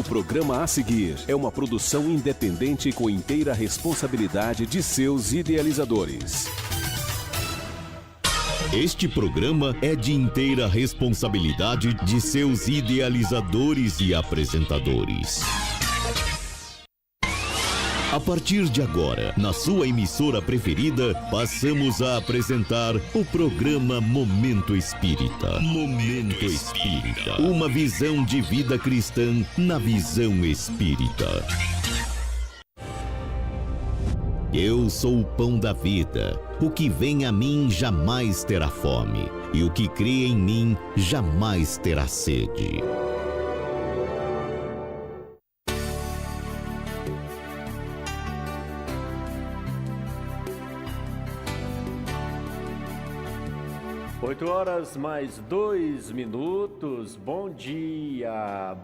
programa a seguir é uma produção independente com inteira responsabilidade de seus idealizadores. Este programa é de inteira responsabilidade de seus idealizadores e apresentadores. A partir de agora, na sua emissora preferida, passamos a apresentar o programa Momento Espírita. Momento Espírita. Uma visão de vida cristã na visão espírita. Eu sou o pão da vida. O que vem a mim jamais terá fome, e o que crê em mim jamais terá sede. Oito horas mais 2 minutos. Bom dia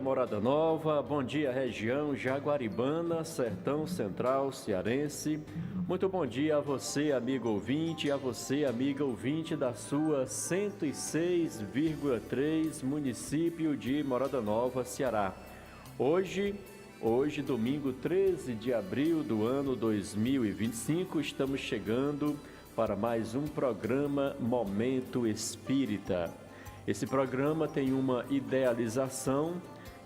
Morada Nova, bom dia região Jaguaribana, Sertão Central Cearense. Muito bom dia a você, amigo ouvinte, e a você, amiga ouvinte da sua 106,3 município de Morada Nova, Ceará. Hoje, domingo 13 de abril do ano 2025, estamos chegando para mais um programa Momento Espírita. Esse programa tem uma idealização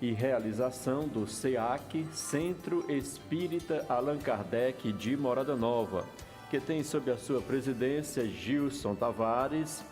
e realização do SEAC, Centro Espírita Allan Kardec de Morada Nova, que tem sob a sua presidência Gilson Tavares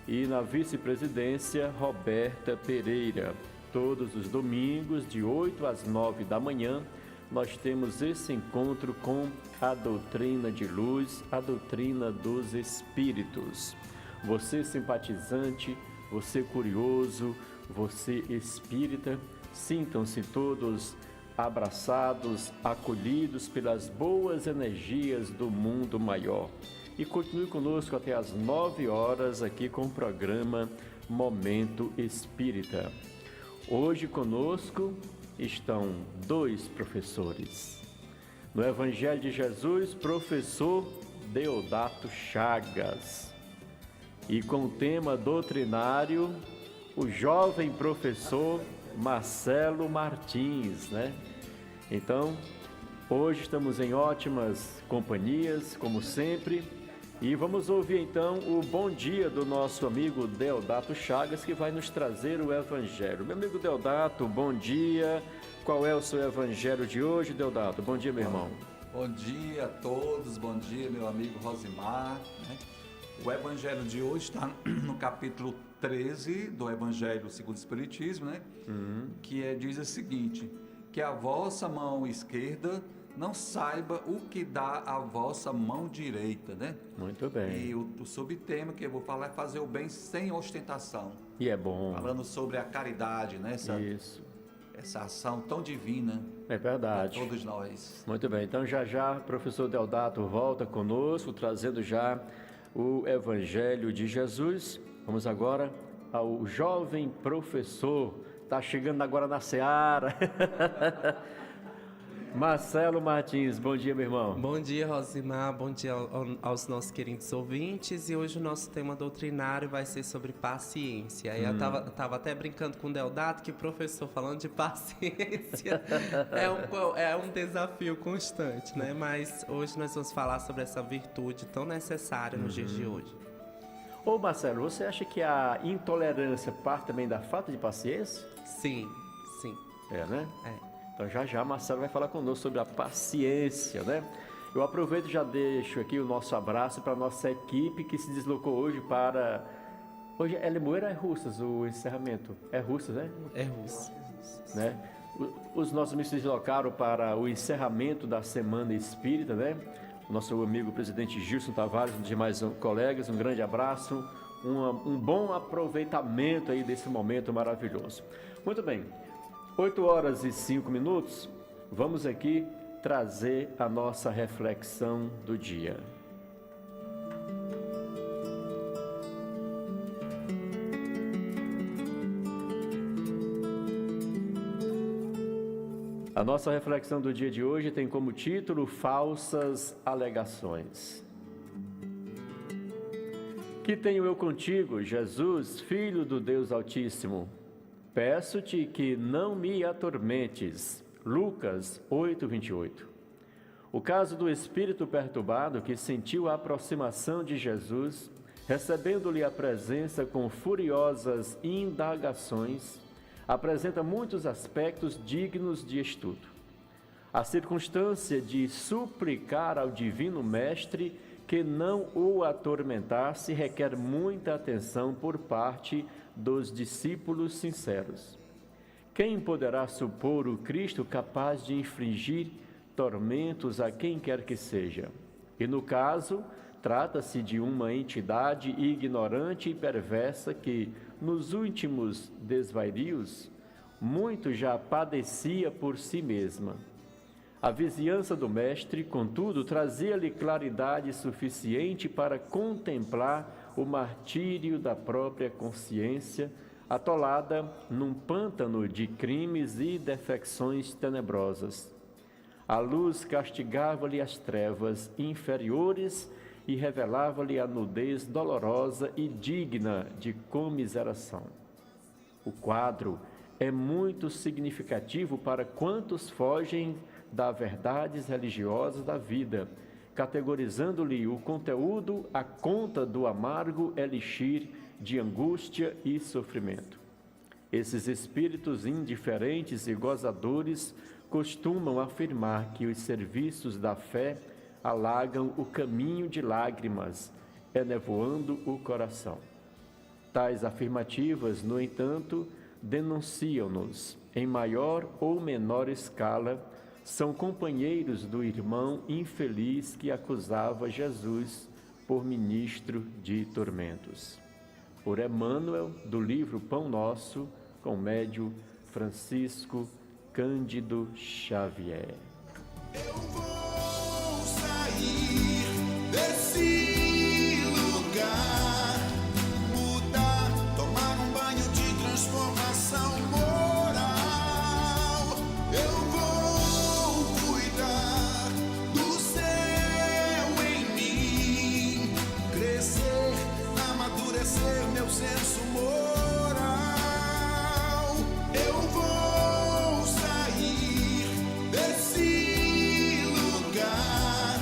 e na vice-presidência Roberta Pereira. Todos os domingos, de 8 às 9 da manhã, nós temos esse encontro com a doutrina de luz, a doutrina dos espíritos. Você simpatizante, você curioso, você espírita, sintam-se todos abraçados, acolhidos pelas boas energias do mundo maior. E continue conosco até às 9 horas aqui com o programa Momento Espírita. Hoje conosco estão 2 professores. No Evangelho de Jesus, professor Deodato Chagas. E com o tema doutrinário, o jovem professor Marcelo Martins, né? Então, hoje estamos em ótimas companhias, como sempre. E vamos ouvir então o bom dia do nosso amigo Deodato Chagas, que vai nos trazer o Evangelho. Meu amigo Deodato, bom dia. Qual é o seu Evangelho de hoje, Deodato? Bom dia, meu irmão. Bom dia a todos, bom dia, meu amigo Rosimar. O Evangelho de hoje está no capítulo 13 do Evangelho segundo o Espiritismo, né? Que diz o seguinte: que a vossa mão esquerda não saiba o que dá a vossa mão direita, né? Muito bem. E o subtema que eu vou falar é fazer o bem sem ostentação. E é bom. Falando sobre a caridade, né? Essa ação tão divina. É verdade. Para todos nós. Muito bem. Então, já, professor Deodato volta conosco, trazendo já o Evangelho de Jesus. Vamos agora ao jovem professor. Está chegando agora na seara. Marcelo Martins, bom dia, meu irmão. Bom dia, Rosimar, bom dia aos nossos queridos ouvintes. E hoje o nosso tema doutrinário vai ser sobre paciência. E eu tava até brincando com o Deodato que o professor falando de paciência é um desafio constante, né? Mas hoje nós vamos falar sobre essa virtude tão necessária nos dias de hoje. Ô Marcelo, você acha que a intolerância parte também da falta de paciência? Sim. É, né? É. Então já Marcelo vai falar conosco sobre a paciência, né? Eu aproveito e já deixo aqui o nosso abraço para a nossa equipe que se deslocou hoje para... Hoje é Limoeiro ou é Russas o encerramento? É Russas, né? É Russas. Né? Os nossos amigos se deslocaram para o encerramento da Semana Espírita, né? O nosso amigo presidente Gilson Tavares e os demais colegas, um grande abraço, um bom aproveitamento aí desse momento maravilhoso. Muito bem. 8 horas e 5 minutos, vamos aqui trazer a nossa reflexão do dia. A nossa reflexão do dia de hoje tem como título Falsas Alegações. Que tenho eu contigo, Jesus, Filho do Deus Altíssimo? Peço-te que não me atormentes. Lucas 8:28. O caso do espírito perturbado que sentiu a aproximação de Jesus, recebendo-lhe a presença com furiosas indagações, apresenta muitos aspectos dignos de estudo. A circunstância de suplicar ao Divino Mestre que não o atormentasse requer muita atenção por parte dos discípulos sinceros. Quem poderá supor o Cristo capaz de infligir tormentos a quem quer que seja? E no caso, trata-se de uma entidade ignorante e perversa que, nos últimos desvarios, muito já padecia por si mesma. A vizinhança do Mestre, contudo, trazia-lhe claridade suficiente para contemplar o martírio da própria consciência, atolada num pântano de crimes e defecções tenebrosas. A luz castigava-lhe as trevas inferiores e revelava-lhe a nudez dolorosa e digna de comiseração. O quadro é muito significativo para quantos fogem das verdades religiosas da vida, categorizando-lhe o conteúdo à conta do amargo elixir de angústia e sofrimento. Esses espíritos indiferentes e gozadores costumam afirmar que os serviços da fé alagam o caminho de lágrimas, enevoando o coração. Tais afirmativas, no entanto, denunciam-nos, em maior ou menor escala, são companheiros do irmão infeliz que acusava Jesus por ministro de tormentos. Por Emmanuel, do livro Pão Nosso, com médio Francisco Cândido Xavier. Eu vou sair desse lugar, mudar, tomar um banho de transformação moral. Eu vou cuidar do céu em mim, crescer, amadurecer meu senso moral. Eu vou sair desse lugar,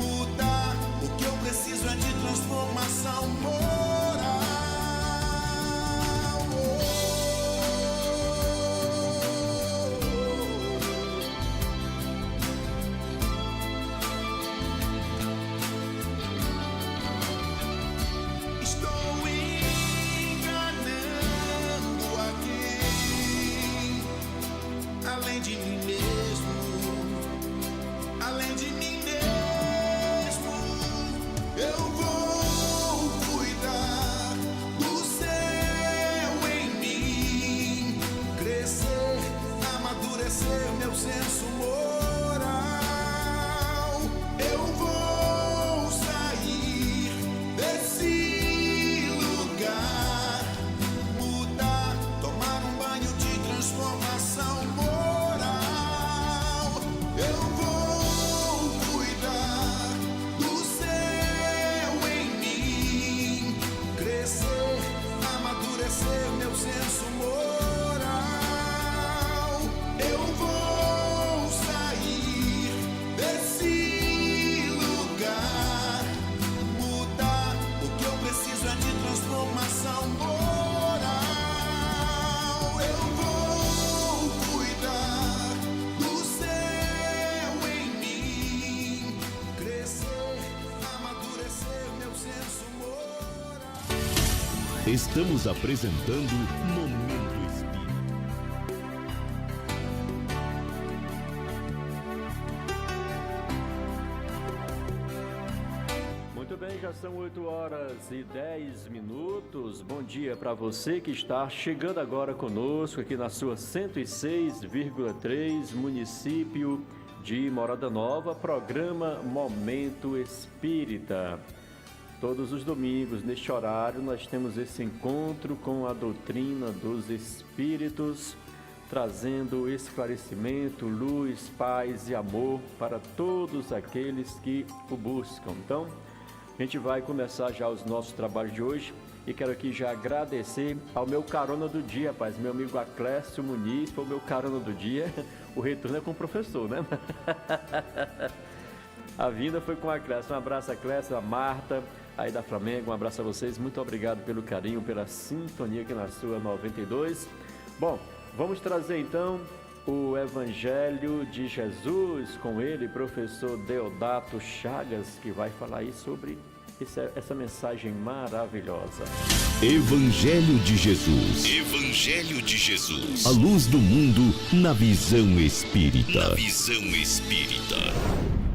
mudar, o que eu preciso é de transformação moral. Estou enganando alguém, além de mim mesmo, além de mim mesmo. Eu vou cuidar do céu em mim, crescer, amadurecer meu senso moral. Eu vou sair desse lugar, mudar, tomar um banho de transformação moral. Eu vou cuidar do céu em mim, crescer, amadurecer meu senso moral. Eu vou sair desse lugar, mudar, o que eu preciso é de transformação moral. Eu vou cuidar do céu em mim, crescer, amadurecer meu senso moral. Estamos apresentando Momento Espírita. Muito bem, já são 8h10. Bom dia para você que está chegando agora conosco aqui na sua 106,3, município de Morada Nova, programa Momento Espírita. Todos os domingos, neste horário, nós temos esse encontro com a doutrina dos Espíritos, trazendo esclarecimento, luz, paz e amor para todos aqueles que o buscam. Então, a gente vai começar já os nossos trabalhos de hoje E quero aqui já agradecer ao meu carona do dia, rapaz. Meu amigo Aclécio Muniz foi o meu carona do dia. O retorno é com o professor, né? A vinda foi com a Aclécio. Um abraço, Aclécio, a Marta, aí da Flamengo. Um abraço a vocês. Muito obrigado pelo carinho, pela sintonia aqui na sua 92. Bom, vamos trazer então o Evangelho de Jesus com ele, professor Deodato Chagas, que vai falar aí sobre essa mensagem maravilhosa. Evangelho de Jesus. Evangelho de Jesus. A luz do mundo na visão espírita. Na visão espírita.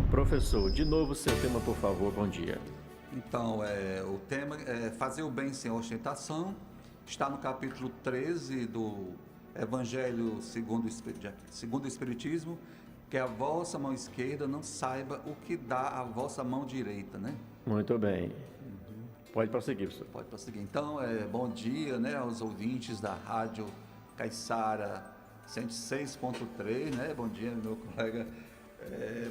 Professor, de novo seu tema, por favor. Bom dia. Então, o tema é fazer o bem sem ostentação. Está no capítulo 13 do Evangelho segundo o Espiritismo, que a vossa mão esquerda não saiba o que dá a vossa mão direita, né? Muito bem. Pode prosseguir, professor. Pode prosseguir. Então, bom dia, né, aos ouvintes da Rádio Caiçara 106.3, né? Bom dia, meu colega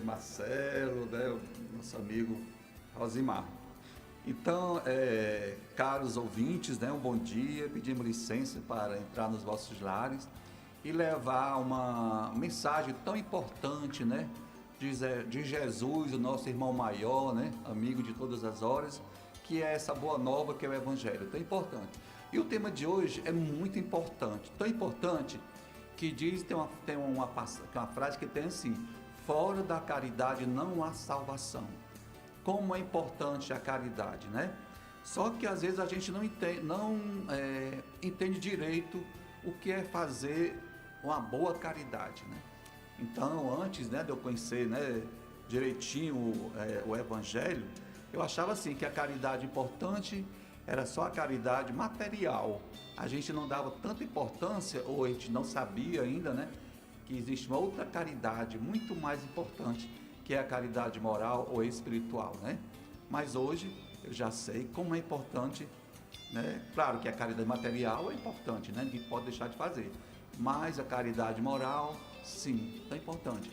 Marcelo, né, nosso amigo Rosimar. Então, caros ouvintes, né, um bom dia, pedimos licença para entrar nos vossos lares e levar uma mensagem tão importante, né, de Jesus, o nosso irmão maior, né, amigo de todas as horas, que é essa boa nova que é o Evangelho, tão importante. E o tema de hoje é muito importante, tão importante que tem uma frase que tem assim: fora da caridade não há salvação. Como é importante a caridade, né? Só que às vezes a gente não entende direito o que é fazer uma boa caridade, né? Então, antes, né, de eu conhecer, né, direitinho o Evangelho, eu achava assim que a caridade importante era só a caridade material. A gente não dava tanta importância, ou a gente não sabia ainda, né, que existe uma outra caridade muito mais importante, que é a caridade moral ou espiritual, né? Mas hoje eu já sei como é importante, né? Claro que a caridade material é importante, né? Ninguém pode deixar de fazer. Mas a caridade moral, sim, tão importante.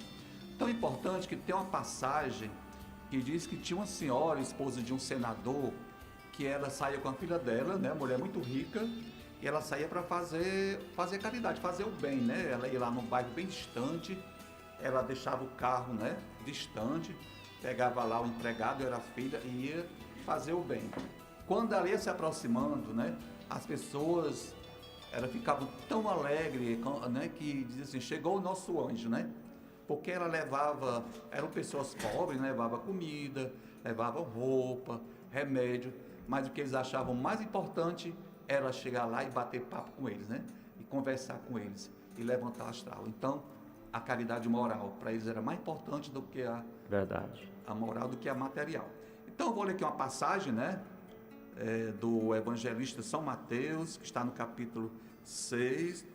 Tão importante que tem uma passagem que diz que tinha uma senhora, esposa de um senador, que ela saía com a filha dela, né? Mulher muito rica, e ela saía para fazer caridade, fazer o bem, né? Ela ia lá num bairro bem distante, ela deixava o carro, né, distante, pegava lá o empregado, era a filha, e ia fazer o bem. Quando ela ia se aproximando, né, as pessoas ficavam tão alegres, né, que diziam assim: chegou o nosso anjo, né? Porque ela eram pessoas pobres, né, levava comida, levavam roupa, remédio, mas o que eles achavam mais importante era chegar lá e bater papo com eles, né? E conversar com eles, e levantar o astral. Então, a caridade moral para eles era mais importante do que a moral, do que a material. Então eu vou ler aqui uma passagem, né, do evangelista São Mateus, que está no capítulo 6,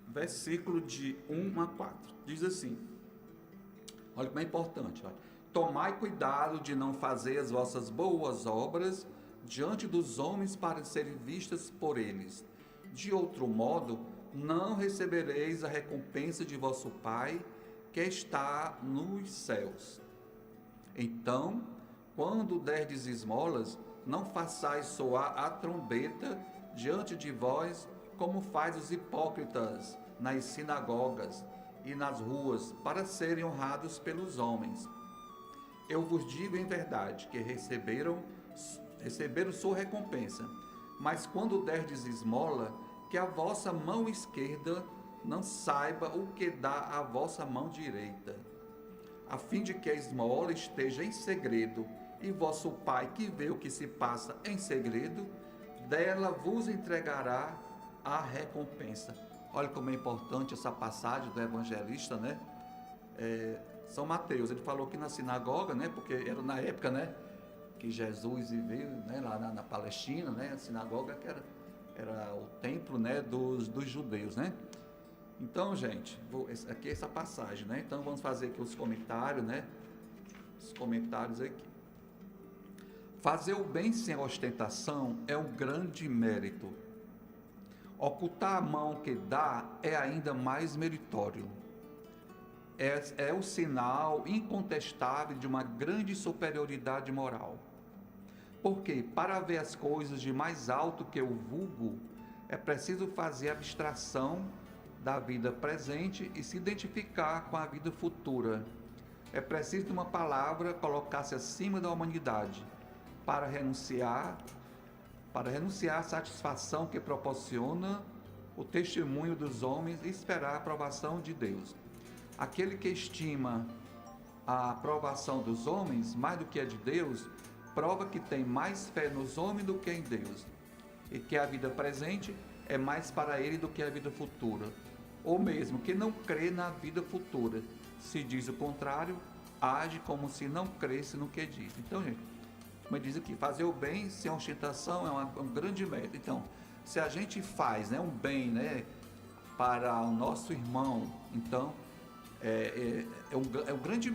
versículo de 1 a 4. Diz assim: olha como é importante, olha: tomai cuidado de não fazer as vossas boas obras diante dos homens para serem vistas por eles. De outro modo, não recebereis a recompensa de vosso Pai que está nos céus. Então, quando derdes esmolas, não façais soar a trombeta diante de vós, como faz os hipócritas nas sinagogas e nas ruas, para serem honrados pelos homens. Eu vos digo em verdade que receberam sua recompensa. Mas quando derdes esmola, que a vossa mão esquerda não saiba o que dá a vossa mão direita, a fim de que a esmola esteja em segredo, e vosso Pai, que vê o que se passa em segredo, dela vos entregará a recompensa. Olha como é importante essa passagem do evangelista, né? São Mateus, ele falou que na sinagoga, né? Porque era na época, né, que Jesus viveu, né, lá na Palestina, né? A sinagoga que era o templo, né, dos judeus, né? Então, gente, aqui é essa passagem, né? Então vamos fazer aqui os comentários, né? Os comentários aqui. Fazer o bem sem ostentação é um grande mérito. Ocultar a mão que dá é ainda mais meritório. É o sinal incontestável de uma grande superioridade moral. Porque para ver as coisas de mais alto que o vulgo, é preciso fazer abstração da vida presente e se identificar com a vida futura. É preciso, numa palavra, colocar-se acima da humanidade para renunciar à satisfação que proporciona o testemunho dos homens e esperar a aprovação de Deus. Aquele que estima a aprovação dos homens mais do que a de Deus, prova que tem mais fé nos homens do que em Deus, e que a vida presente é mais para ele do que a vida futura, ou mesmo que não crê na vida futura. Se diz o contrário, age como se não cresce no que diz. Então, gente, como diz aqui, fazer o bem sem ostentação é um grande mérito. Então, se a gente faz, né, um bem, né, para o nosso irmão, então é um grande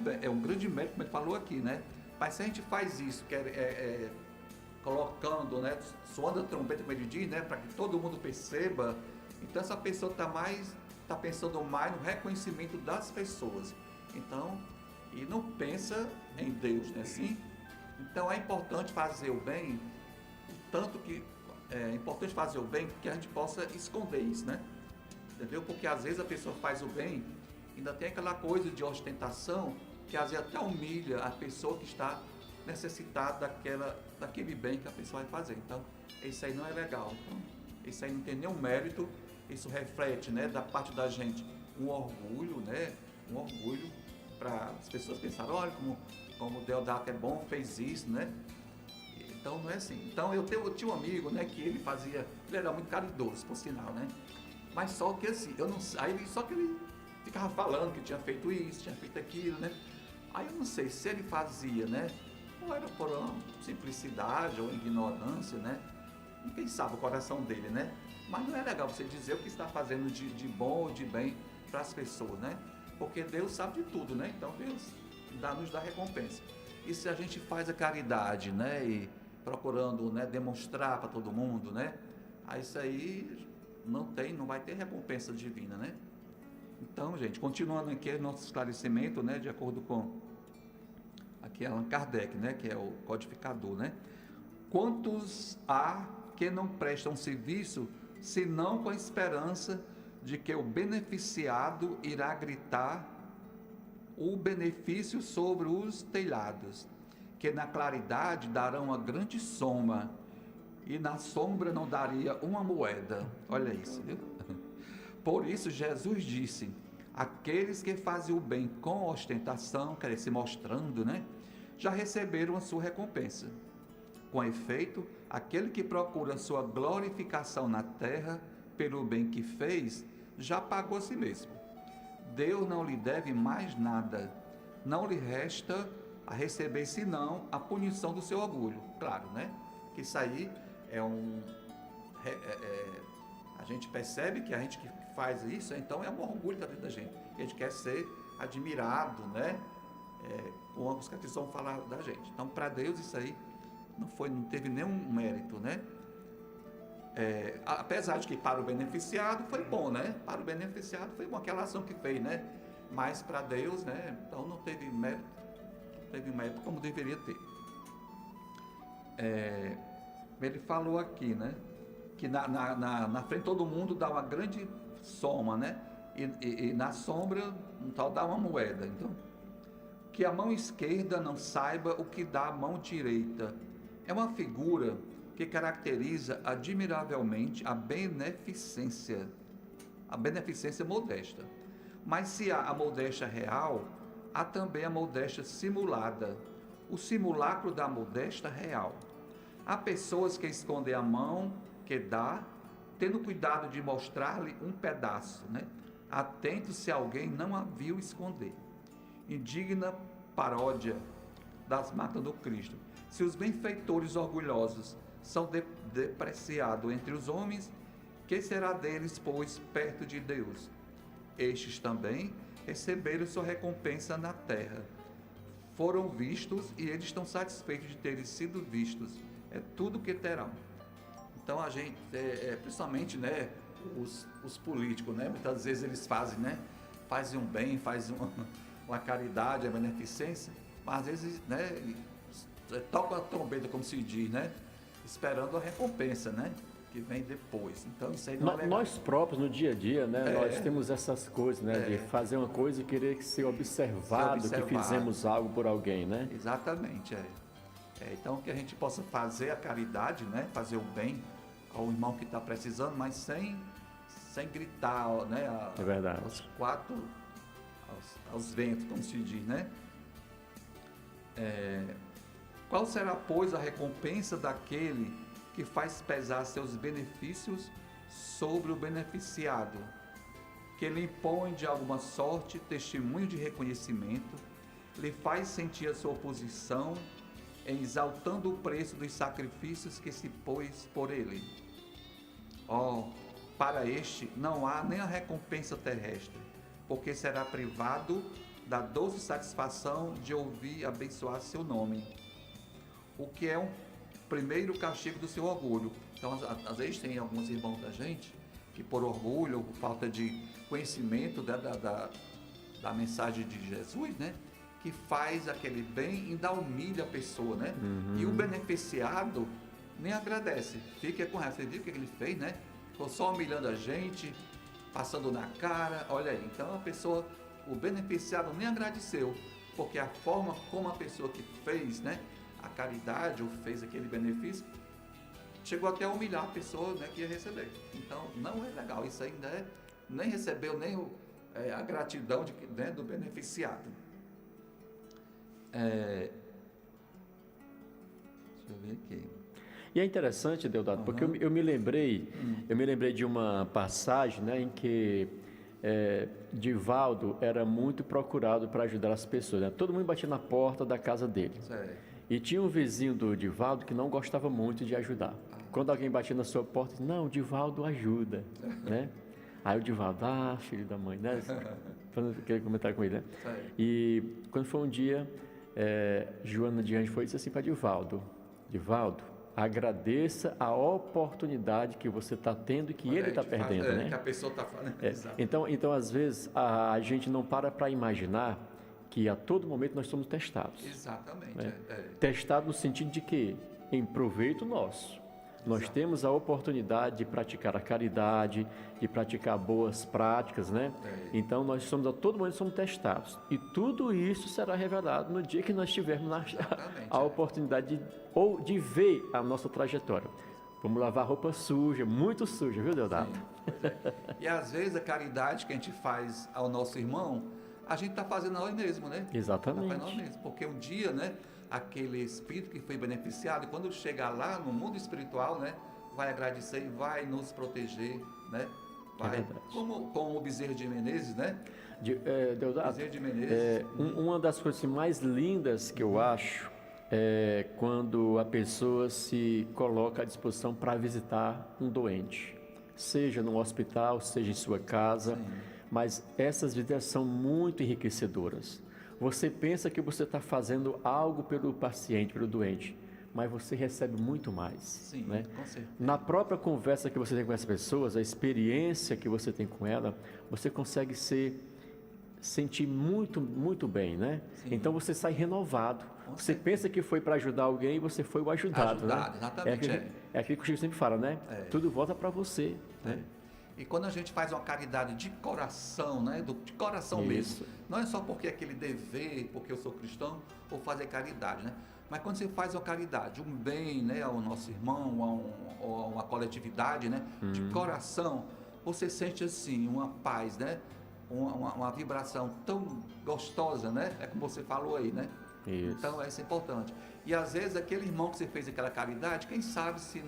mérito, como ele falou aqui, né? Mas se a gente faz isso, colocando, né, soando a trombeta, como ele diz, né, para que todo mundo perceba, então essa pessoa está pensando mais no reconhecimento das pessoas. Então, e não pensa em Deus, né, assim? Então é importante fazer o bem, tanto que é importante fazer o bem que a gente possa esconder isso, né? Entendeu? Porque às vezes a pessoa faz o bem, ainda tem aquela coisa de ostentação, que às vezes até humilha a pessoa que está necessitada daquele bem que a pessoa vai fazer. Então, isso aí não é legal. Então, isso aí não tem nenhum mérito, isso reflete, né, da parte da gente um orgulho, né? Um orgulho para as pessoas pensarem, olha como o Deodato é bom, fez isso, né? Então não é assim. Então eu tinha um amigo, né, que ele era muito caridoso, por sinal, né? Mas só que assim, só que ele ficava falando que tinha feito isso, tinha feito aquilo, né? Aí eu não sei se ele fazia, né? Ou era por uma simplicidade ou ignorância, né? E quem sabe o coração dele, né? Mas não é legal você dizer o que está fazendo de bom ou de bem para as pessoas, né? Porque Deus sabe de tudo, né? Então Deus nos dá recompensa. E se a gente faz a caridade, né? E procurando, né, demonstrar para todo mundo, né? Aí isso aí não vai ter recompensa divina, né? Então, gente, continuando aqui nosso esclarecimento, né, de acordo com aqui Allan Kardec, né, que é o codificador, né? Quantos há que não prestam serviço, senão com a esperança de que o beneficiado irá gritar o benefício sobre os telhados, que na claridade darão uma grande soma, e na sombra não daria uma moeda. Olha isso, viu? Por isso Jesus disse, aqueles que fazem o bem com ostentação, quer dizer, se mostrando, né, já receberam a sua recompensa. Com efeito, aquele que procura sua glorificação na terra pelo bem que fez, já pagou a si mesmo. Deus não lhe deve mais nada. Não lhe resta a receber senão a punição do seu orgulho. Claro, né? Que isso aí a gente percebe que a gente que faz isso, então é um orgulho da vida da gente. A gente quer ser admirado, né? Como os catecistas vão falar da gente. Então, para Deus isso aí não teve nenhum mérito, né? Apesar de que para o beneficiado foi bom, né? Para o beneficiado foi bom aquela ação que fez, né? Mas para Deus, né? Então não teve mérito como deveria ter. Ele falou aqui, né? Que na frente todo mundo dá uma grande soma, né? E na sombra um tal dá uma moeda. Então, que a mão esquerda não saiba o que dá a mão direita. É uma figura que caracteriza admiravelmente a beneficência modesta. Mas se há a modéstia real, há também a modéstia simulada, o simulacro da modéstia real. Há pessoas que escondem a mão que dá, tendo cuidado de mostrar-lhe um pedaço, né? Atento se alguém não a viu esconder. Indigna paródia das marcas do Cristo. Se os benfeitores orgulhosos são depreciados entre os homens, que será deles, pois, perto de Deus? Estes também receberam sua recompensa na terra. Foram vistos e eles estão satisfeitos de terem sido vistos. É tudo que terão. Então a gente, principalmente, né, os políticos, né, muitas vezes eles fazem um bem, fazem uma caridade, a beneficência, mas às vezes, né, tocam a trombeta, como se diz, né? Esperando a recompensa, né? Que vem depois. Então isso aí não é legal. Nós próprios, no dia a dia, né, nós temos essas coisas, né, de fazer uma coisa e querer ser observado, que fizemos algo por alguém, né? Exatamente, então que a gente possa fazer a caridade, né? Fazer o bem ao irmão que está precisando, mas sem gritar, né? É verdade. Aos ventos, como se diz, né? Qual será, pois, a recompensa daquele que faz pesar seus benefícios sobre o beneficiado, que lhe impõe de alguma sorte testemunho de reconhecimento, lhe faz sentir a sua posição, exaltando o preço dos sacrifícios que se pôs por ele? Para este não há nem a recompensa terrestre, porque será privado da doce satisfação de ouvir abençoar seu nome, o que é um primeiro castigo do seu orgulho. Então, às vezes tem alguns irmãos da gente que por orgulho ou por falta de conhecimento da mensagem de Jesus, né, que faz aquele bem e ainda humilha a pessoa, né? E o beneficiado nem agradece, fica com raiva. Você viu o que ele fez, né? Ficou só humilhando a gente, passando na cara, olha aí. Então a pessoa, o beneficiado nem agradeceu, porque a forma como a pessoa que fez, né, a caridade ou fez aquele benefício, chegou até a humilhar a pessoa, né, que ia receber. Então não é legal, isso ainda nem recebeu nem a gratidão né, do beneficiado. Deixa eu ver aqui. E é interessante, Deodato, porque eu me lembrei de uma passagem, né, em que Divaldo era muito procurado para ajudar as pessoas, né? Todo mundo batia na porta da casa dele. Certo. E tinha um vizinho do Divaldo que não gostava muito de ajudar. Quando alguém batia na sua porta, disse, não, o Divaldo ajuda, né? Aí o Divaldo, filho da mãe, né? Fazendo aquele comentário com ele, né? E quando foi um dia, Joana de Anjos foi e disse assim para Divaldo, agradeça a oportunidade que você está tendo e que ele está perdendo, né? Que a pessoa está falando. Então, às vezes, a gente não para imaginar que a todo momento nós somos testados. Exatamente. Né? Testado no sentido de que, em proveito nosso, nós temos a oportunidade de praticar a caridade, de praticar boas práticas, né? Então, nós somos a todo momento somos testados. E tudo isso será revelado no dia que nós tivermos a oportunidade de ver a nossa trajetória. Vamos lavar roupa suja, muito suja, viu, Deodato? E às vezes a caridade que a gente faz ao nosso irmão, a gente está fazendo a nós mesmos, né? Exatamente. Tá fazendo nós mesmos, porque um dia, né, aquele espírito que foi beneficiado, quando chegar lá no mundo espiritual, né, vai agradecer e vai nos proteger, né? Vai, como o Bezerra de Menezes, né? Deodato, Bezerra de Menezes. Uma das coisas mais lindas que eu acho é quando a pessoa se coloca à disposição para visitar um doente, seja no hospital, seja em sua casa. Sim. Mas essas visitas são muito enriquecedoras. Você pensa que você está fazendo algo pelo paciente, pelo doente, mas você recebe muito mais. Sim, né? Com certeza. Na própria conversa que você tem com essas pessoas, a experiência que você tem com ela, você consegue sentir muito, muito bem, né? Sim. Então você sai renovado. Você pensa que foi para ajudar alguém e você foi o ajudado, né? Exatamente. É aquilo que o Chico sempre fala, né? Tudo volta para você, né? E quando a gente faz uma caridade de coração, né? De coração mesmo, não é só porque é aquele dever, porque eu sou cristão, ou fazer caridade, né? Mas quando você faz uma caridade, um bem, né, ao nosso irmão, a uma coletividade, né? De coração, você sente assim, uma paz, né? Uma vibração tão gostosa, né? É como você falou aí, né? Isso. Então, isso é importante. E às vezes aquele irmão que você fez aquela caridade, quem sabe se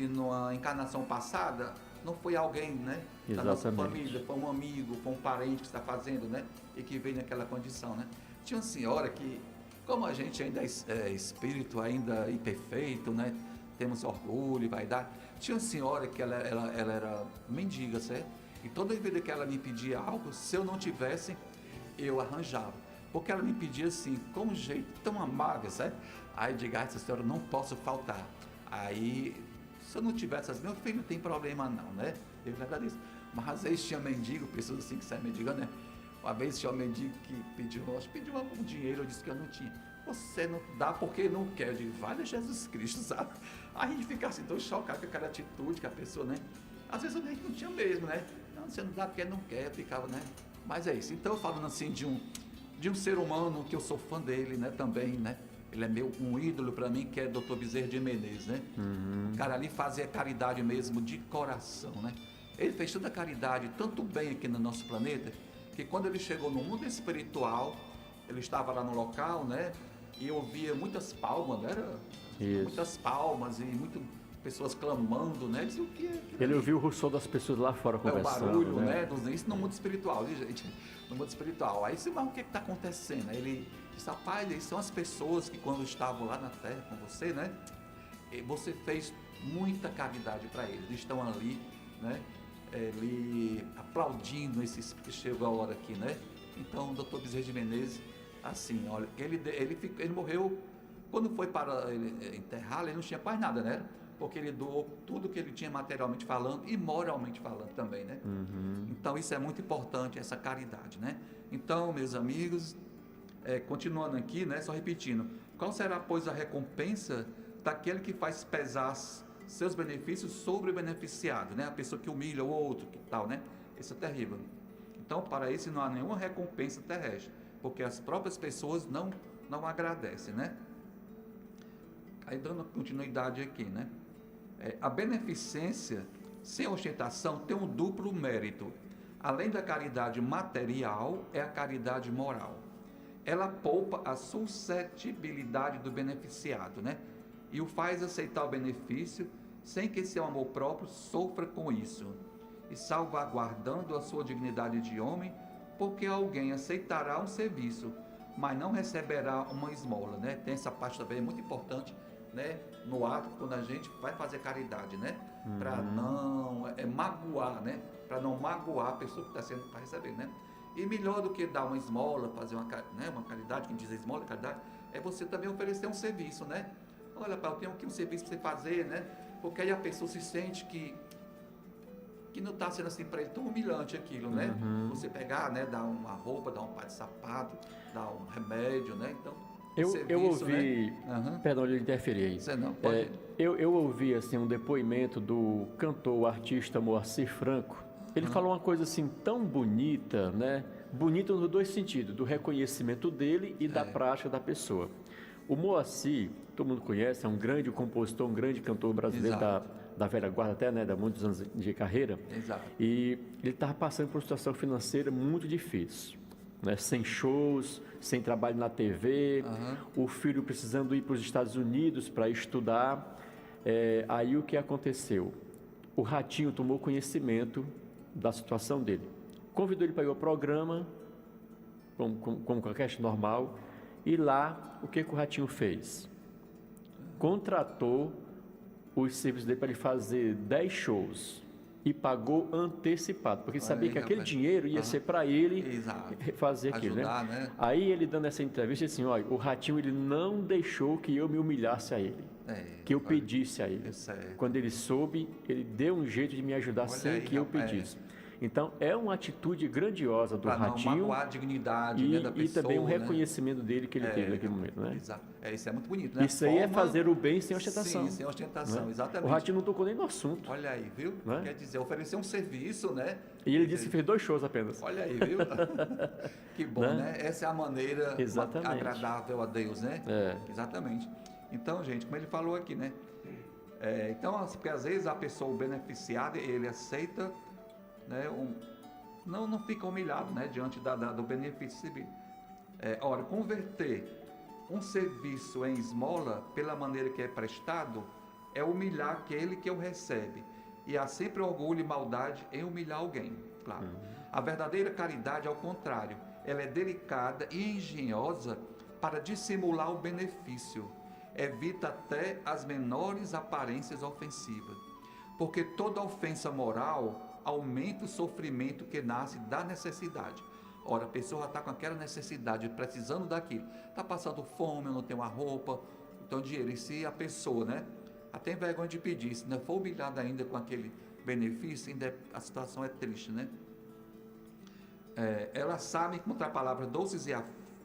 numa encarnação passada não foi alguém, né? Da nossa família, foi um amigo, foi um parente que está fazendo, né? E que veio naquela condição, né? Tinha uma senhora que, como a gente ainda é espírito ainda imperfeito, né? Temos orgulho e vaidade. Tinha uma senhora que ela era mendiga, certo? E toda vez que ela me pedia algo, se eu não tivesse, eu arranjava. Porque ela me pedia assim, com um jeito tão amável, certo? Aí eu digo, essa senhora, não posso faltar. Aí, se eu não tivesse, meu filho, não tem problema não, né? Eu lhe agradeço. Mas às vezes tinha mendigo, pessoas assim que saem mendigando, né? Uma vez tinha um mendigo que pediu algum dinheiro, eu disse que eu não tinha. você não dá porque não quer. Eu digo, vale Jesus Cristo, sabe? Aí a gente fica assim, tão chocado com aquela atitude que a pessoa, né? Às vezes a gente não tinha mesmo, né? Não, você não dá porque não quer, ficava, né? Mas é isso. Então, falando assim de um ser humano que eu sou fã dele, né? Também, né? Ele é um ídolo para mim, que é Dr. Bezerra de Menezes, né? O cara ali fazia caridade mesmo de coração, né? Ele fez tanta caridade, tanto bem aqui no nosso planeta, que quando ele chegou no mundo espiritual, ele estava lá no local, né? E eu ouvia muitas palmas, né? Muitas palmas e muitas pessoas clamando, né? Dizia, o que é? Ele ouviu o som das pessoas lá fora conversando. É o barulho, né? Isso no mundo espiritual, viu, gente? No mundo espiritual. Aí você, mas o que está acontecendo? Aí ele disse, rapaz, eles são as pessoas que quando estavam lá na terra com você, né? E você fez muita caridade para eles. Eles estão ali, né? Ali aplaudindo esses que chegou a hora aqui, né? Então, o Dr. Bezerra de Menezes, assim, olha, ele morreu, quando foi para ele enterrar, ele não tinha quase nada, né? Porque ele doou tudo que ele tinha materialmente falando e moralmente falando também, né? Então, isso é muito importante, essa caridade, né? Então, meus amigos, continuando aqui, né? Só repetindo, qual será, pois, a recompensa daquele que faz pesar seus benefícios sobre o beneficiado, né? A pessoa que humilha o outro, que tal, né? Isso é terrível. Então, para isso não há nenhuma recompensa terrestre, porque as próprias pessoas não agradecem, né? Aí, dando continuidade aqui, né? A beneficência sem ostentação tem um duplo mérito. Além da caridade material, é a caridade moral. Ela poupa a suscetibilidade do beneficiado, né? E o faz aceitar o benefício sem que seu amor próprio sofra com isso, e salvaguardando a sua dignidade de homem, porque alguém aceitará um serviço, mas não receberá uma esmola, né? Tem essa parte também muito importante, né? No ato, quando a gente vai fazer caridade, né? Para não magoar, né? Para não magoar a pessoa que está sendo para receber, né? E melhor do que dar uma esmola, fazer uma caridade, quem diz esmola, caridade, é você também oferecer um serviço, né? Olha, pai, eu tenho aqui um serviço para você fazer, né? Porque aí a pessoa se sente que não está sendo assim para ele tão humilhante aquilo, né? Você pegar, né? Dar uma roupa, dar um par de sapato, dar um remédio, né? Então, eu ouvi, né? Perdão, eu interferi aí. Você não, pode... eu ouvi assim, um depoimento do cantor, artista Moacir Franco. Ele falou uma coisa assim tão bonita, né? Bonita nos dois sentidos, do reconhecimento dele e da prática da pessoa. O Moacir, todo mundo conhece, é um grande compositor, um grande cantor brasileiro da velha guarda até, né, de muitos anos de carreira. Exato. E ele estava passando por uma situação financeira muito difícil, né, sem shows, sem trabalho na TV, o filho precisando ir para os Estados Unidos para estudar. Aí o que aconteceu? O Ratinho tomou conhecimento da situação dele, convidou ele para ir ao programa, como qualquer normal. E lá, o que o Ratinho fez? Contratou os serviços dele para ele fazer 10 shows e pagou antecipado, porque sabia que aquele dinheiro ia ser para ele fazer aquilo, né? Aí ele dando essa entrevista, assim, olha, o Ratinho ele não deixou que eu me humilhasse a ele, que eu pedisse a ele. Quando ele soube, ele deu um jeito de me ajudar sem que eu pedisse. Então, é uma atitude grandiosa do Ratinho. Para não magoar a dignidade, né, da pessoa, e também um né? reconhecimento dele que ele teve naquele momento, né? Exato. Isso é muito bonito, né? Isso aí é fazer o bem sem ostentação. Sim, sem ostentação, né? exatamente. O Ratinho não tocou nem no assunto. Olha aí, viu? Né? Quer dizer, oferecer um serviço, né? E ele disse que fez 2 shows apenas. Olha aí, viu? Que bom, né? Essa é a maneira agradável a Deus, né? Exatamente. Então, gente, como ele falou aqui, né? Então, porque às vezes a pessoa, o beneficiado, ele aceita, né? Não fica humilhado, né, diante do benefício recebido. Ora, converter um serviço em esmola pela maneira que é prestado é humilhar aquele que o recebe. E há sempre orgulho e maldade em humilhar alguém, claro. A verdadeira caridade, ao contrário, ela é delicada e engenhosa para dissimular o benefício. Evita até as menores aparências ofensivas. Porque toda ofensa moral aumenta o sofrimento que nasce da necessidade. Ora, a pessoa está com aquela necessidade, precisando daquilo. Está passando fome, não tem uma roupa, então dinheiro. E se a pessoa, né, até tem vergonha de pedir, se não for humilhada ainda com aquele benefício, ainda a situação é triste, né? Elas sabem encontrar palavras doces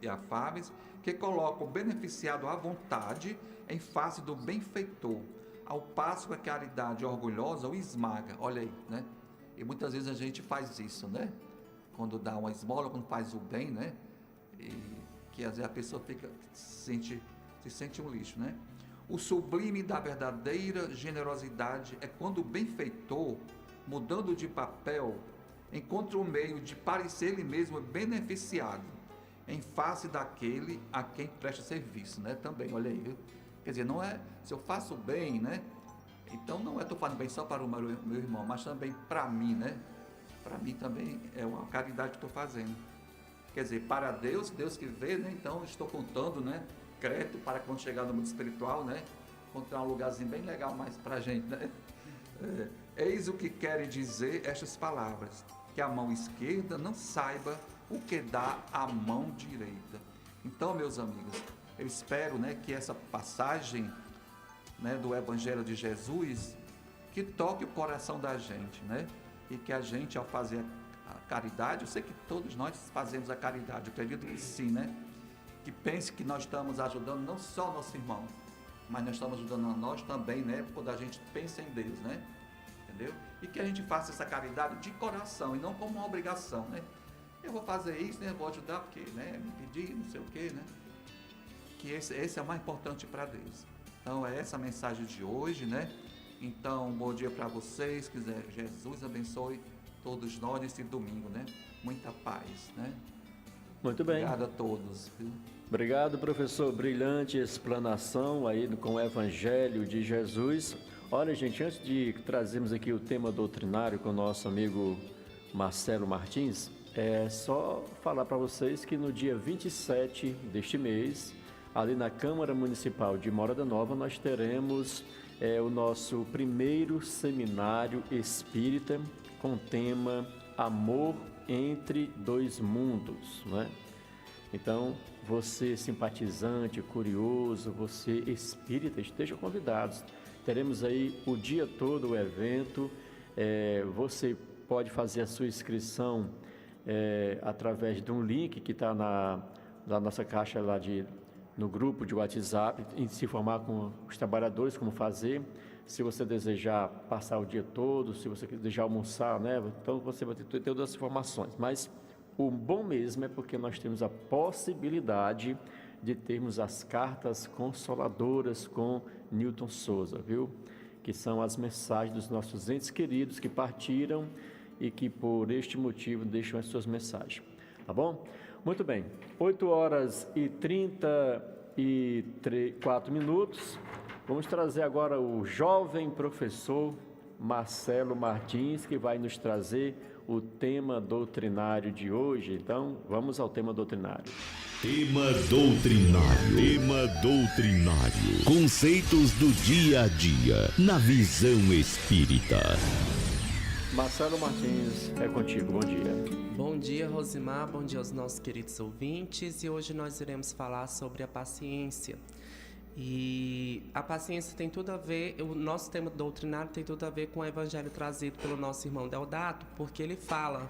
e afáveis, que colocam o beneficiado à vontade em face do benfeitor, ao passo que a caridade orgulhosa o esmaga. Olha aí, né? E muitas vezes a gente faz isso, né? Quando dá uma esmola, quando faz o bem, né? E que às vezes a pessoa se sente um lixo, né? O sublime da verdadeira generosidade é quando o benfeitor, mudando de papel, encontra um meio de parecer ele mesmo beneficiado em face daquele a quem presta serviço, né? Também, olha aí, viu? Quer dizer, não é, se eu faço bem, né? Então não é estou fazendo bem só para o meu irmão, mas também para mim, né? Para mim também é uma caridade que estou fazendo. Quer dizer, para Deus, Deus que vê, né? Então estou contando, né? Crédito para quando chegar no mundo espiritual, né? Encontrar um lugarzinho bem legal mais para a gente, né? Eis o que querem dizer estas palavras: que a mão esquerda não saiba o que dá a mão direita. Então, meus amigos, eu espero, né, que essa passagem, né, do Evangelho de Jesus, que toque o coração da gente, né? E que a gente, ao fazer a caridade, eu sei que todos nós fazemos a caridade, eu acredito que sim, né? Que pense que nós estamos ajudando não só o nosso irmão, mas nós estamos ajudando a nós também, né? Quando a gente pensa em Deus, né? Entendeu? E que a gente faça essa caridade de coração e não como uma obrigação, né? Eu vou fazer isso, né? Eu vou ajudar porque, né? Me pedir, não sei o quê, né? Que esse é o mais importante para Deus. Então é essa a mensagem de hoje, né? Então, bom dia para vocês, que Jesus abençoe todos nós nesse domingo, né? Muita paz, né? Muito bem. Obrigado a todos. Viu? Obrigado, professor. Brilhante explanação aí com o Evangelho de Jesus. Olha, gente, antes de trazermos aqui o tema doutrinário com o nosso amigo Marcelo Martins, é só falar para vocês que no dia 27 deste mês, ali na Câmara Municipal de Morada Nova, nós teremos o nosso primeiro seminário espírita com o tema Amor entre dois mundos, né? Então, você simpatizante, curioso, você espírita, estejam convidados. Teremos aí o dia todo o evento. Você pode fazer a sua inscrição através de um link que está na nossa caixa lá no grupo de WhatsApp, e se informar com os trabalhadores como fazer. Se você desejar passar o dia todo, se você desejar almoçar, né? Então você vai ter todas as informações. Mas o bom mesmo é porque nós temos a possibilidade de termos as cartas consoladoras com Newton Souza, viu? Que são as mensagens dos nossos entes queridos que partiram e que por este motivo deixam as suas mensagens. Tá bom? Muito bem. 8h34. Vamos trazer agora o jovem professor Marcelo Martins, que vai nos trazer o tema doutrinário de hoje. Então, vamos ao tema doutrinário. Tema doutrinário. Tema doutrinário. Conceitos do dia a dia, na visão espírita. Marcelo Martins, é contigo. Bom dia. Bom dia, Rosimar. Bom dia aos nossos queridos ouvintes. E hoje nós iremos falar sobre a paciência. E a paciência tem tudo a ver, o nosso tema doutrinário tem tudo a ver com o evangelho trazido pelo nosso irmão Deodato, porque ele falou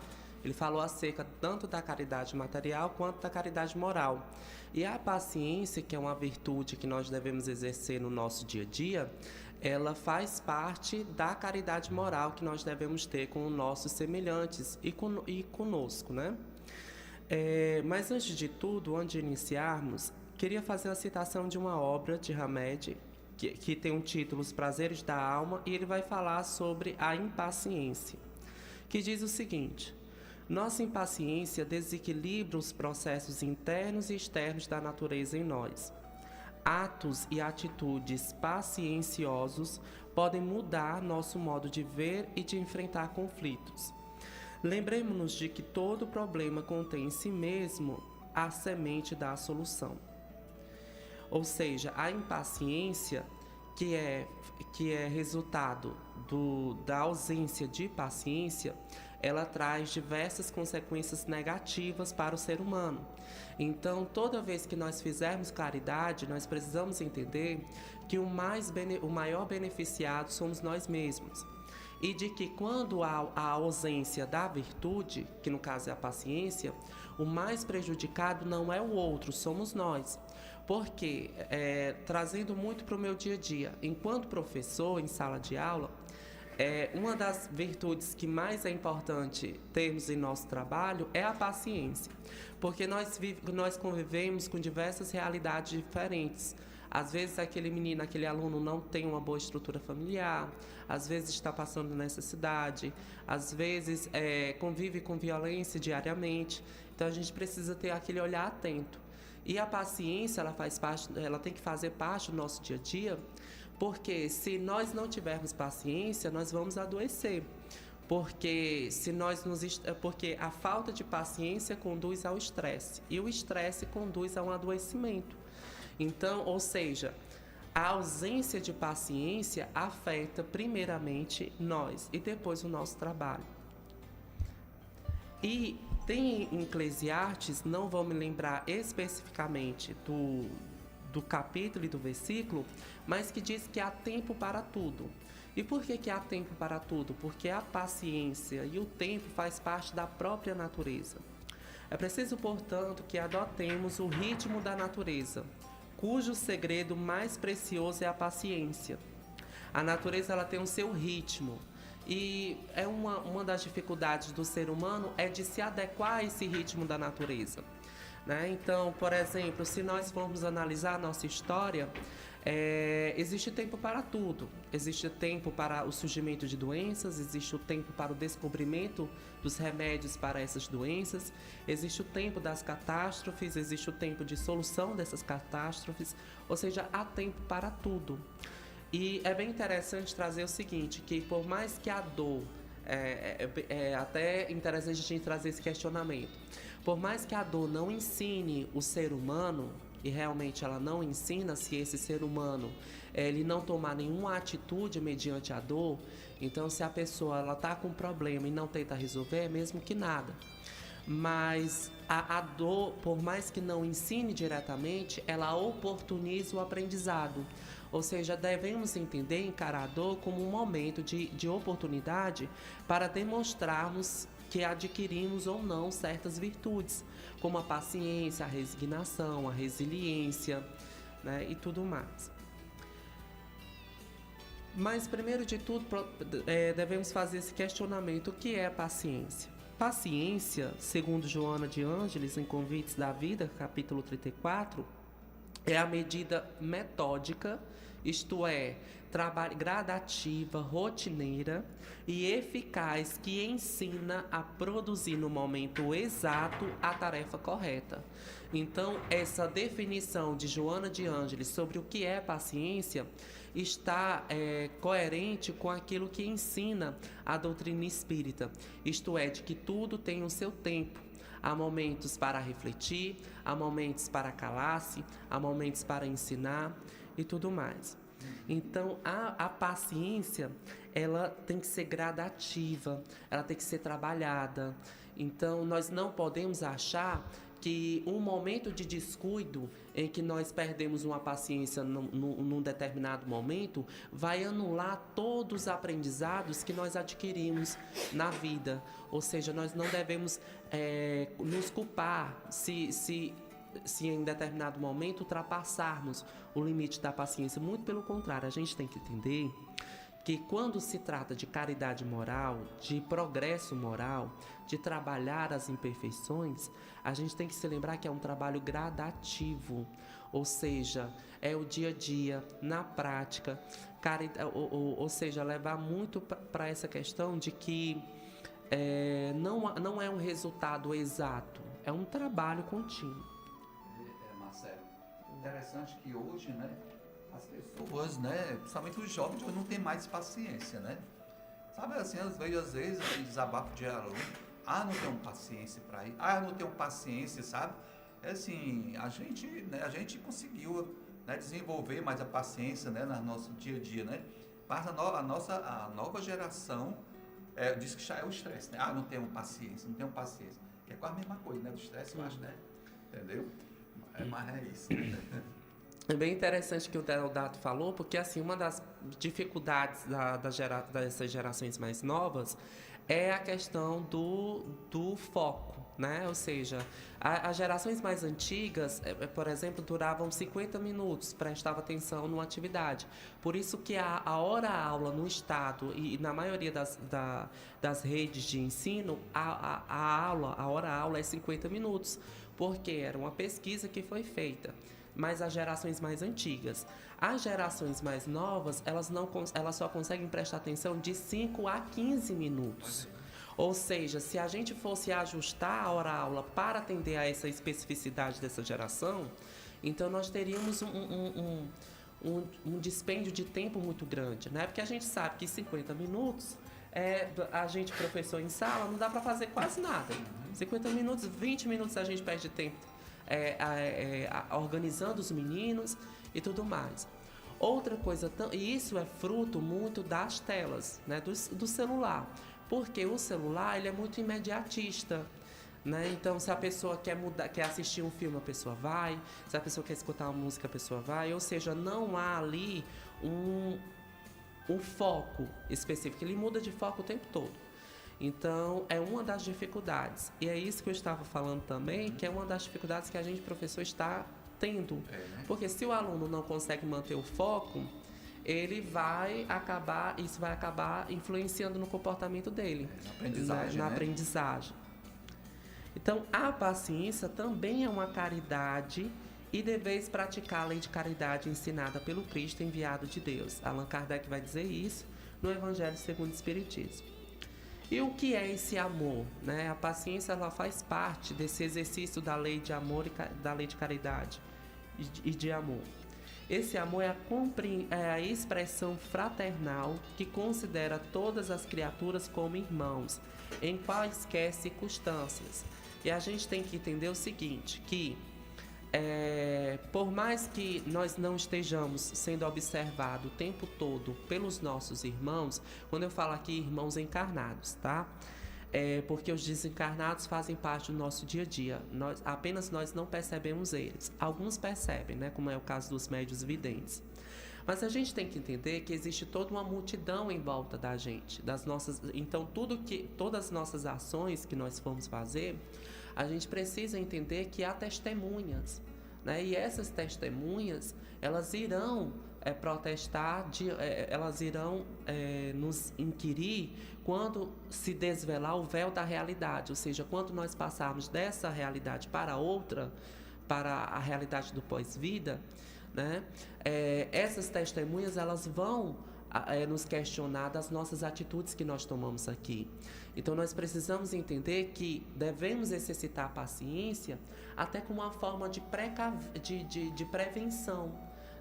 acerca tanto da caridade material quanto da caridade moral. E a paciência, que é uma virtude que nós devemos exercer no nosso dia a dia, ela faz parte da caridade moral que nós devemos ter com os nossos semelhantes e conosco, né? Mas antes de tudo, antes de iniciarmos, queria fazer a citação de uma obra de Hamed, que tem um título Os Prazeres da Alma, e ele vai falar sobre a impaciência, que diz o seguinte: nossa impaciência desequilibra os processos internos e externos da natureza em nós. Atos e atitudes pacienciosos podem mudar nosso modo de ver e de enfrentar conflitos. Lembremos-nos de que todo problema contém em si mesmo a semente da solução. Ou seja, a impaciência, que é resultado da ausência de paciência, ela traz diversas consequências negativas para o ser humano. Então, toda vez que nós fizermos caridade, nós precisamos entender que o maior beneficiado somos nós mesmos. e de que quando há a ausência da virtude, que no caso é a paciência, o mais prejudicado não é o outro, somos nós. Porque, trazendo muito para o meu dia a dia, enquanto professor em sala de aula, uma das virtudes que mais é importante termos em nosso trabalho é a paciência, porque nós convivemos com diversas realidades diferentes. Às vezes aquele menino, aquele aluno não tem uma boa estrutura familiar, às vezes está passando necessidade, às vezes convive com violência diariamente. Então a gente precisa ter aquele olhar atento. E a paciência, ela tem que fazer parte do nosso dia a dia, porque se nós não tivermos paciência, nós vamos adoecer. Porque porque a falta de paciência conduz ao estresse, e o estresse conduz a um adoecimento. Então, ou seja, a ausência de paciência afeta primeiramente nós e depois o nosso trabalho. E tem em Eclesiastes, não vou me lembrar especificamente do capítulo e do versículo, mas que diz que há tempo para tudo. E por que há tempo para tudo? Porque a paciência e o tempo faz parte da própria natureza. É preciso, portanto, que adotemos o ritmo da natureza, cujo segredo mais precioso é a paciência. A natureza ela tem o seu ritmo. E uma das dificuldades do ser humano é de se adequar a esse ritmo da natureza, né? Então, por exemplo, se nós formos analisar a nossa história, existe tempo para tudo. Existe tempo para o surgimento de doenças, existe o tempo para o descobrimento dos remédios para essas doenças, existe o tempo das catástrofes, existe o tempo de solução dessas catástrofes, ou seja, há tempo para tudo. E é bem interessante trazer o seguinte, que por mais que a dor, até interessante a gente trazer esse questionamento, por mais que a dor não ensine o ser humano, e realmente ela não ensina, se esse ser humano ele não tomar nenhuma atitude mediante a dor, então se a pessoa está com um problema e não tenta resolver, é mesmo que nada. Mas a dor, por mais que não ensine diretamente, ela oportuniza o aprendizado. Ou seja, devemos entender e encarar a dor como um momento de oportunidade para demonstrarmos que adquirimos ou não certas virtudes, como a paciência, a resignação, a resiliência, né, e tudo mais. Mas, primeiro de tudo, devemos fazer esse questionamento: o que é paciência? Paciência, segundo Joana de Ângeles, em Convites da Vida, capítulo 34, é a medida metódica, isto é, gradativa, rotineira e eficaz que ensina a produzir no momento exato a tarefa correta. Então, essa definição de Joana de Ângeles sobre o que é paciência está coerente com aquilo que ensina a doutrina espírita, isto é, de que tudo tem o seu tempo. Há momentos para refletir, há momentos para calar-se, há momentos para ensinar e tudo mais. Então, a paciência, ela tem que ser gradativa, ela tem que ser trabalhada. Então, nós não podemos achar que um momento de descuido em que nós perdemos uma paciência num determinado momento vai anular todos os aprendizados que nós adquirimos na vida. Ou seja, nós não devemos nos culpar se em determinado momento ultrapassarmos o limite da paciência. Muito pelo contrário, a gente tem que entender que quando se trata de caridade moral, de progresso moral, de trabalhar as imperfeições, a gente tem que se lembrar que é um trabalho gradativo, ou seja, é o dia a dia, na prática, ou seja, levar muito para essa questão de que não é um resultado exato, é um trabalho contínuo. Marcelo, interessante que hoje, né, as pessoas, né, principalmente os jovens, não têm mais paciência, né? Sabe assim, às vezes, aquele desabafo de aluno, não tenho paciência para ir, não tenho paciência, sabe? É assim, a gente conseguiu, né, desenvolver mais a paciência, né, no nosso dia a dia, né? Mas a nova geração diz que já é o estresse, né? Não tenho paciência, que é quase a mesma coisa, né, do estresse, eu acho, né? Entendeu? Mas é isso, né? É bem interessante que o Deodato falou, porque assim, uma das dificuldades dessas gerações mais novas é a questão do foco, né? Ou seja, as gerações mais antigas, por exemplo, duravam 50 minutos, prestava atenção numa atividade. Por isso que a hora-aula no Estado e na maioria das redes de ensino, a hora-aula é 50 minutos, porque era uma pesquisa que foi feita. Mas as gerações mais antigas. As gerações mais novas, elas só conseguem prestar atenção de 5 a 15 minutos. Ou seja, se a gente fosse ajustar a hora-aula para atender a essa especificidade dessa geração, então nós teríamos um dispêndio de tempo muito grande, né? Porque a gente sabe que 50 minutos, a gente, professor em sala, não dá para fazer quase nada. 50 minutos, 20 minutos a gente perde tempo organizando os meninos e tudo mais. Outra coisa, e isso é fruto muito das telas, né, do celular, porque o celular ele é muito imediatista, né? Então, se a pessoa quer assistir um filme, a pessoa vai, se a pessoa quer escutar uma música, a pessoa vai, ou seja, não há ali um foco específico, ele muda de foco o tempo todo. Então, é uma das dificuldades. E é isso que eu estava falando também, que é uma das dificuldades que a gente, professor, está tendo. Porque se o aluno não consegue manter o foco, isso vai acabar influenciando no comportamento dele. Na aprendizagem. Então, a paciência também é uma caridade e deveis praticar a lei de caridade ensinada pelo Cristo enviado de Deus. Allan Kardec vai dizer isso no Evangelho segundo o Espiritismo. E o que é esse amor? Né? A paciência ela faz parte desse exercício da lei de amor e da lei de caridade e de amor. Esse amor é a expressão fraternal que considera todas as criaturas como irmãos, em quaisquer circunstâncias. E a gente tem que entender o seguinte, que por mais que nós não estejamos sendo observados o tempo todo pelos nossos irmãos, quando eu falo aqui irmãos encarnados, tá? Porque os desencarnados fazem parte do nosso dia a dia, apenas nós não percebemos eles. Alguns percebem, né? Como é o caso dos médiuns videntes. Mas a gente tem que entender que existe toda uma multidão em volta da gente, então todas as nossas ações que nós formos fazer, a gente precisa entender que há testemunhas, né? E essas testemunhas, elas irão protestar, elas irão nos inquirir quando se desvelar o véu da realidade, ou seja, quando nós passarmos dessa realidade para outra, para a realidade do pós-vida, né? Essas testemunhas elas vão nos questionar das nossas atitudes que nós tomamos aqui. Então nós precisamos entender que devemos exercitar a paciência até como uma forma de prevenção,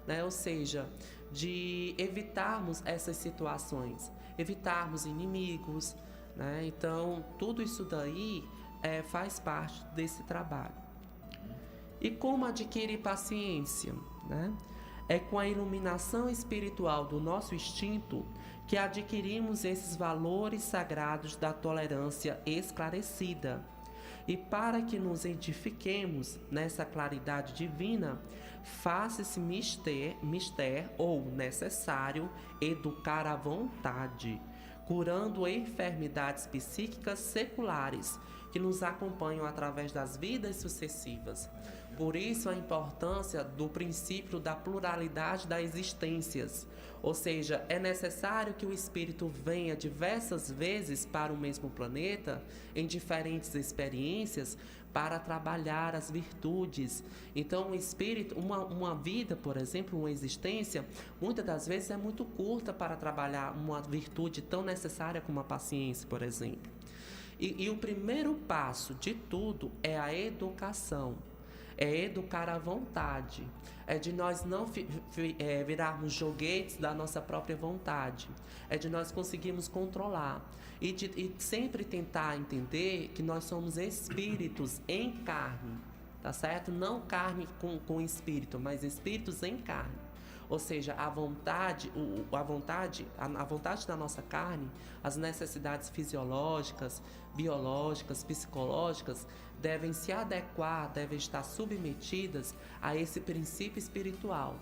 né? Ou seja, de evitarmos essas situações, evitarmos inimigos, né? Então tudo isso daí faz parte desse trabalho. E como adquirir paciência, né? É com a iluminação espiritual do nosso instinto que adquirimos esses valores sagrados da tolerância esclarecida. E para que nos edifiquemos nessa claridade divina, faça-se mister ou necessário educar a vontade, curando enfermidades psíquicas seculares que nos acompanham através das vidas sucessivas. Por isso a importância do princípio da pluralidade das existências, ou seja, é necessário que o espírito venha diversas vezes para o mesmo planeta, em diferentes experiências, para trabalhar as virtudes. Então o espírito, uma vida, por exemplo, uma existência, muitas das vezes é muito curta para trabalhar uma virtude tão necessária como a paciência, por exemplo. E o primeiro passo de tudo é a educação. É educar a vontade, é de nós não virarmos joguetes da nossa própria vontade, é de nós conseguirmos controlar e sempre tentar entender que nós somos espíritos em carne, tá certo? Não carne com espírito, mas espíritos em carne. Ou seja, a vontade da nossa carne, as necessidades fisiológicas, biológicas, psicológicas, devem se adequar, devem estar submetidas a esse princípio espiritual.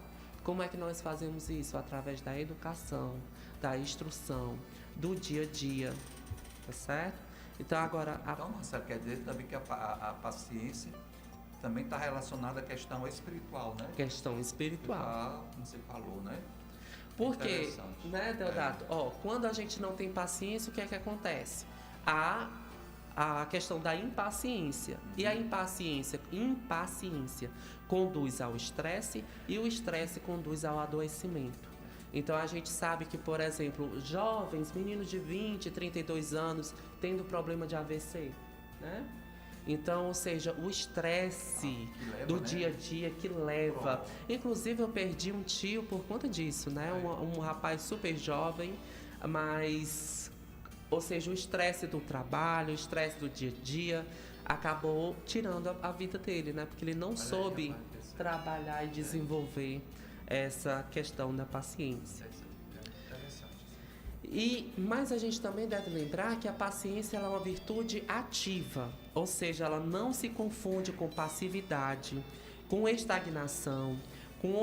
Como é que nós fazemos isso? Através da educação, da instrução, do dia a dia, tá certo? Então agora... Então, Marcelo, quer dizer também que a paciência também está relacionada à questão espiritual, né? Questão espiritual. Como você falou, né? Porque, né, Deodato? Quando a gente não tem paciência, o que é que acontece? A questão da impaciência. E a impaciência conduz ao estresse e o estresse conduz ao adoecimento. Então a gente sabe que, por exemplo, jovens, meninos de 20, 32 anos, tendo problema de AVC, né? Então, ou seja, o estresse do dia a dia que leva. Inclusive, eu perdi um tio por conta disso, né? Um rapaz super jovem, mas, ou seja, o estresse do trabalho, o estresse do dia a dia acabou tirando a vida dele, né? Porque ele não soube trabalhar e desenvolver essa questão da paciência. Mas a gente também deve lembrar que a paciência ela é uma virtude ativa, ou seja, ela não se confunde com passividade, com estagnação, com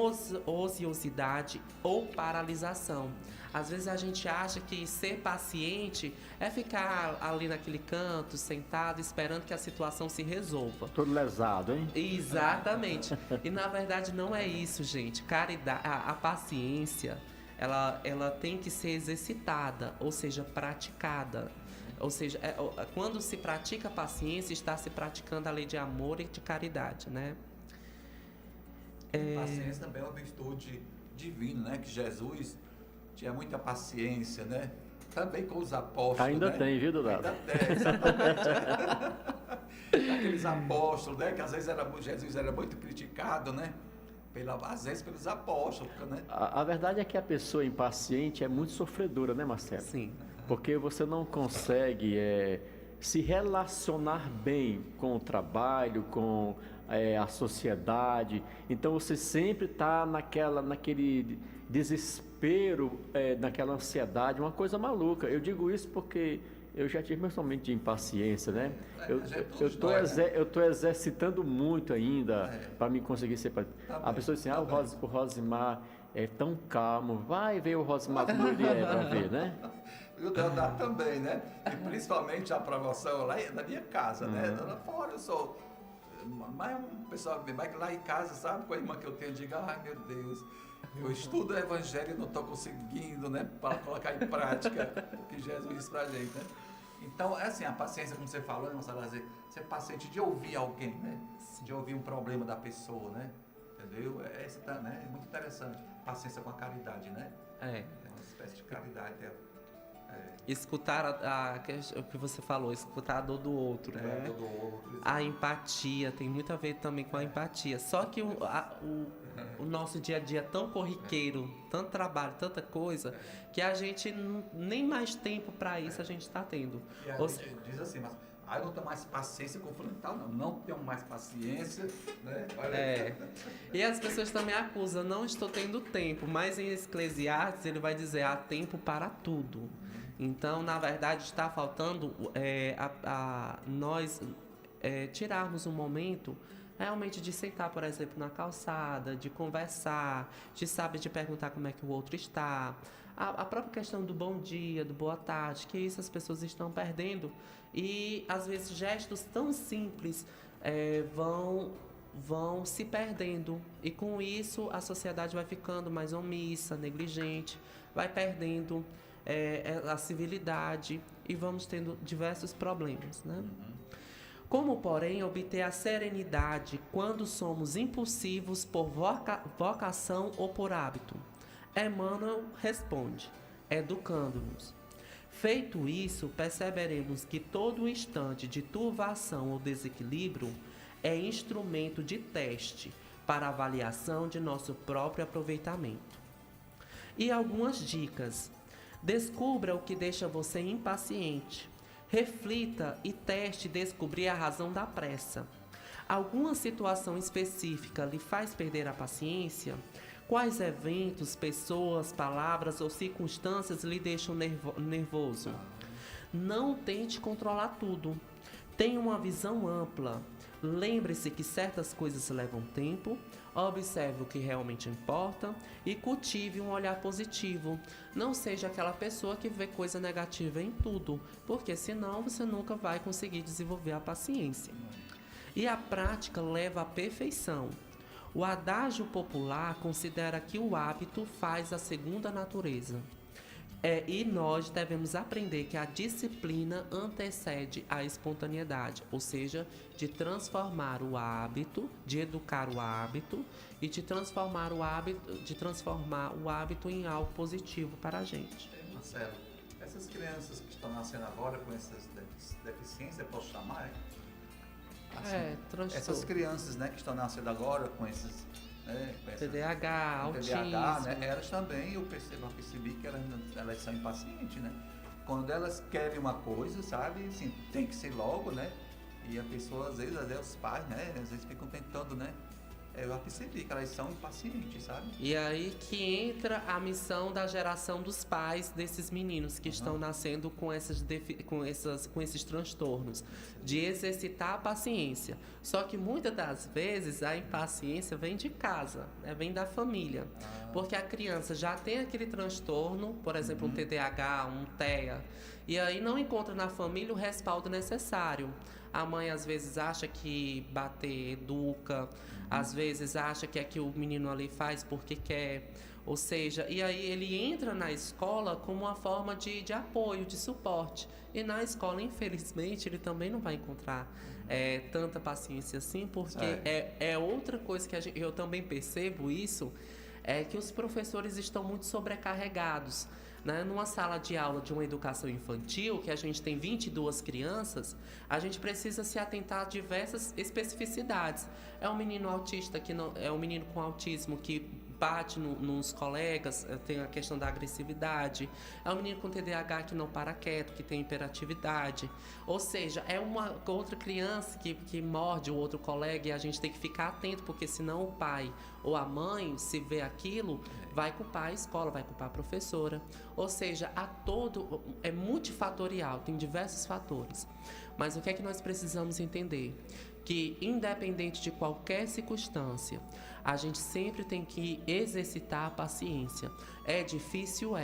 ociosidade ou paralisação. Às vezes a gente acha que ser paciente é ficar ali naquele canto, sentado, esperando que a situação se resolva. Todo lesado, hein? Exatamente. E na verdade não é isso, gente. A paciência, ela tem que ser exercitada, ou seja, praticada. Ou seja, quando se pratica a paciência, está se praticando a lei de amor e de caridade, né? Paciência também é uma virtude divina, né? Que Jesus tinha muita paciência, né? Também com os apóstolos. Ainda né? tem, viu, Dourado? Ainda tem, exatamente. Aqueles apóstolos, né? Que às vezes Jesus era muito criticado, né? Às vezes pelos apóstolos, né? A verdade é que a pessoa impaciente é muito sofredora, né, Marcelo? Sim. Porque você não consegue se relacionar bem com o trabalho, com a sociedade. Então você sempre está naquele desespero, naquela ansiedade, uma coisa maluca. Eu digo isso porque eu já tive meus momentos de impaciência, né? Eu estou exercitando muito ainda para me conseguir ser paciente. A pessoa diz assim, o Rosimar é tão calmo, vai ver o Rosimar como ele é para ver, né? E o Deodato também, né? E principalmente a aprovação lá na minha casa, né? Lá fora eu sou... Mas o pessoal vai lá em casa, sabe? Com a irmã que eu tenho, diga, ai meu Deus, eu estudo o Evangelho e não estou conseguindo, né? Para colocar em prática o que Jesus disse pra gente, né? Então, é assim, a paciência, como você falou, né, Marcelo, ser paciente de ouvir alguém, né? De ouvir um problema da pessoa, né? Entendeu? Né? É muito interessante. Paciência com a caridade, né? É uma espécie de caridade. Escutar o que você falou, escutar a dor do outro, né? A dor do outro. A empatia, tem muito a ver também com a empatia. Só que o nosso dia a dia é tão corriqueiro, tanto trabalho, tanta coisa, que a gente nem mais tempo para isso a gente está tendo. E a gente diz assim, mas eu não tenho mais paciência com fulano e tal, não tenho mais paciência, né? E as pessoas também acusam, não estou tendo tempo, mas em Eclesiastes ele vai dizer, há tempo para tudo. Então, na verdade, está faltando nós tirarmos um momento realmente de sentar, por exemplo, na calçada, de conversar, de perguntar como é que o outro está. A própria questão do bom dia, do boa tarde, que isso as pessoas estão perdendo. E, às vezes, gestos tão simples vão se perdendo. E, com isso, a sociedade vai ficando mais omissa, negligente, vai perdendo a civilidade e vamos tendo diversos problemas, né? Como, porém, obter a serenidade quando somos impulsivos por vocação ou por hábito? Emmanuel responde, educando-nos. Feito isso, perceberemos que todo instante de turvação ou desequilíbrio é instrumento de teste para avaliação de nosso próprio aproveitamento. E algumas dicas. Descubra o que deixa você impaciente. Reflita e teste descobrir a razão da pressa. Alguma situação específica lhe faz perder a paciência? Quais eventos, pessoas, palavras ou circunstâncias lhe deixam nervoso? Não tente controlar tudo. Tenha uma visão ampla. Lembre-se que certas coisas levam tempo. Observe o que realmente importa e cultive um olhar positivo. Não seja aquela pessoa que vê coisa negativa em tudo, porque senão você nunca vai conseguir desenvolver a paciência. E a prática leva à perfeição. O adágio popular considera que o hábito faz a segunda natureza. E nós devemos aprender que a disciplina antecede a espontaneidade, ou seja, de transformar o hábito, de educar o hábito e de transformar o hábito em algo positivo para a gente. Marcelo, essas crianças que estão nascendo agora com essas deficiências, eu posso chamar? Transtorno. Essas crianças, né, que estão nascendo agora com esses... TDAH, autismo. TDAH, né? Elas também, eu percebi que elas são impacientes, né? Quando elas querem uma coisa, sabe, assim, tem que ser logo, né? E a pessoa, às vezes os pais, né? Às vezes ficam tentando, né? Eu já percebi que elas são impacientes, sabe? E aí que entra a missão da geração dos pais desses meninos que estão nascendo com esses transtornos, de exercitar a paciência. Só que muitas das vezes a impaciência vem de casa, né? Vem da família. Porque a criança já tem aquele transtorno, por exemplo, um TDAH, um TEA, e aí não encontra na família o respaldo necessário. A mãe às vezes acha que bater educa, às vezes acha que é que o menino ali faz porque quer, ou seja, e aí ele entra na escola como uma forma de apoio, de suporte. E na escola, infelizmente, ele também não vai encontrar tanta paciência assim, porque é outra coisa que eu também percebo isso, é que os professores estão muito sobrecarregados. Né? Numa sala de aula de uma educação infantil, que a gente tem 22 crianças, a gente precisa se atentar a diversas especificidades. É um menino autista, é um menino com autismo que bate nos colegas, tem a questão da agressividade. É um menino com TDAH que não para quieto, que tem hiperatividade. Ou seja, é uma outra criança que morde o outro colega e a gente tem que ficar atento, porque senão o pai ou a mãe, se vê aquilo, vai culpar a escola, vai culpar a professora. Ou seja, é multifatorial, tem diversos fatores. Mas o que é que nós precisamos entender? Que independente de qualquer circunstância, a gente sempre tem que exercitar a paciência. É difícil,